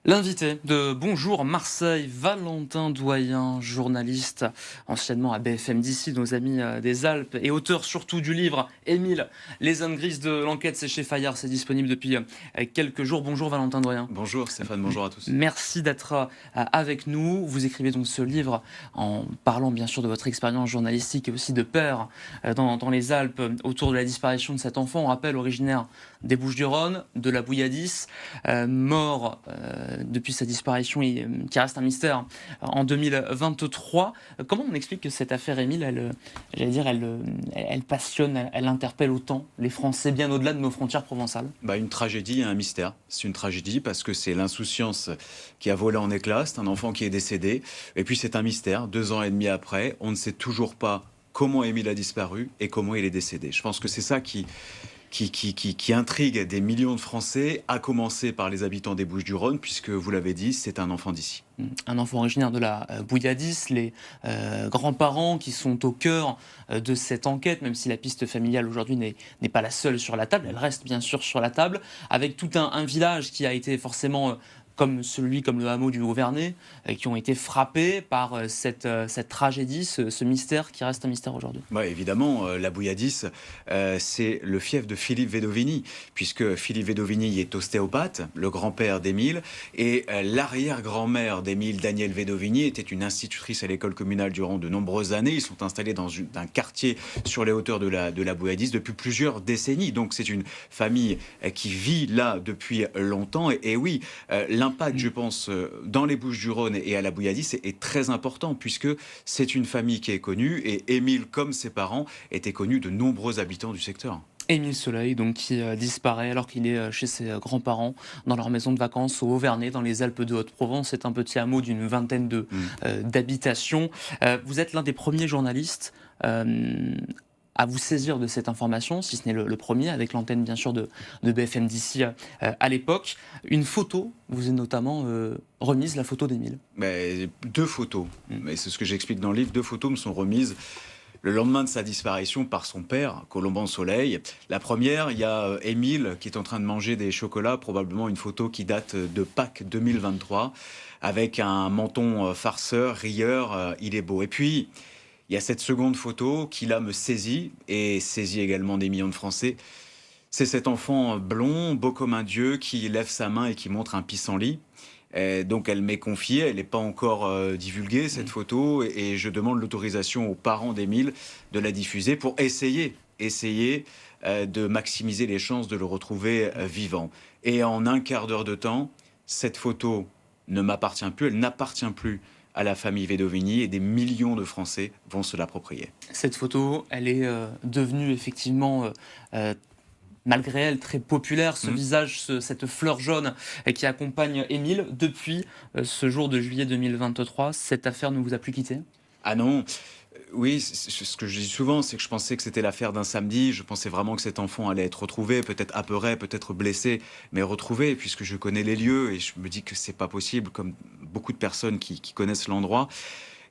L'invité de Bonjour Marseille, Valentin Doyen, journaliste anciennement à BFM d'ici, nos amis des Alpes, et auteur surtout du livre Émile, les zones grises de l'enquête, c'est chez Fayard, c'est disponible depuis quelques jours. Bonjour Valentin Doyen. Bonjour Stéphane, bonjour à tous. Merci d'être avec nous. Vous écrivez donc ce livre en parlant bien sûr de votre expérience journalistique et aussi de peur dans les Alpes autour de la disparition de cet enfant. On rappelle, originaire des Bouches-du-Rhône, de la Bouilladis, mort depuis sa disparition et qui reste un mystère en 2023. Comment on explique que cette affaire Émile, elle passionne, elle interpelle autant les Français bien au-delà de nos frontières provençales? Une tragédie et un mystère. C'est une tragédie parce que c'est l'insouciance qui a volé en éclats, c'est un enfant qui est décédé. Et puis c'est un mystère, 2 ans et demi après, on ne sait toujours pas comment Émile a disparu et comment il est décédé. Je pense que c'est ça qui intrigue des millions de Français, à commencer par les habitants des Bouches-du-Rhône, puisque vous l'avez dit, c'est un enfant d'ici. Un enfant originaire de la Bouilladis, les grands-parents qui sont au cœur de cette enquête, même si la piste familiale aujourd'hui n'est pas la seule sur la table, elle reste bien sûr sur la table, avec tout un village qui a été forcément comme le hameau du Haut-Vernay, qui ont été frappés par cette tragédie, ce mystère qui reste un mystère aujourd'hui. Ouais, évidemment, la Bouilladis, c'est le fief de Philippe Vedovini, puisque Philippe Vedovini est ostéopathe, le grand-père d'Émile, et l'arrière-grand-mère d'Émile, Danielle Vedovini, était une institutrice à l'école communale durant de nombreuses années. Ils sont installés dans un quartier sur les hauteurs de la Bouilladis depuis plusieurs décennies. Donc c'est une famille qui vit là depuis longtemps. Et oui, l'impact, je pense, dans les Bouches-du-Rhône et à la Bouilladis est très important, puisque c'est une famille qui est connue, et Émile, comme ses parents, était connu de nombreux habitants du secteur. Émile Soleil, donc, qui disparaît alors qu'il est chez ses grands-parents dans leur maison de vacances au Haut-Vernay, dans les Alpes de Haute-Provence. C'est un petit hameau d'une vingtaine d'habitations. Vous êtes l'un des premiers journalistes à vous saisir de cette information, si ce n'est le premier, avec l'antenne bien sûr de BFM d'ici à l'époque. Une photo vous est notamment remise, la photo d'Émile. Mais 2 photos, mais c'est ce que j'explique dans le livre, 2 photos me sont remises le lendemain de sa disparition par son père, Colomban Soleil. La première, il y a Émile qui est en train de manger des chocolats, probablement une photo qui date de Pâques 2023, avec un menton farceur, rieur, il est beau. Et puis, il y a cette seconde photo qui là me saisit, et saisit également des millions de Français. C'est cet enfant blond, beau comme un dieu, qui lève sa main et qui montre un pissenlit. Donc elle m'est confiée, elle n'est pas encore divulguée cette photo, et je demande l'autorisation aux parents d'Émile de la diffuser pour essayer de maximiser les chances de le retrouver vivant. Et en un quart d'heure de temps, cette photo ne m'appartient plus, elle n'appartient plus à la famille Vedovini, et des millions de Français vont se l'approprier. Cette photo, elle est devenue effectivement malgré elle, très populaire, ce visage, cette fleur jaune qui accompagne Émile. Depuis ce jour de juillet 2023, cette affaire ne vous a plus quitté? Ah non, oui, ce que je dis souvent, c'est que je pensais que c'était l'affaire d'un samedi. Je pensais vraiment que cet enfant allait être retrouvé, peut-être apeuré, peut-être blessé, mais retrouvé, puisque je connais les lieux, et je me dis que c'est pas possible, comme beaucoup de personnes qui connaissent l'endroit.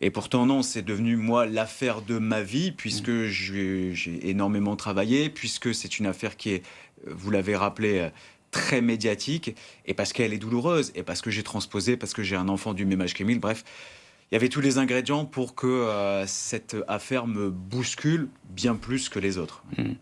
Et pourtant, non, c'est devenu, moi, l'affaire de ma vie, puisque j'ai énormément travaillé, puisque c'est une affaire qui est, vous l'avez rappelé, très médiatique, et parce qu'elle est douloureuse, et parce que j'ai transposé, parce que j'ai un enfant du même âge qu'Émile. Bref, il y avait tous les ingrédients pour que cette affaire me bouscule bien plus que les autres.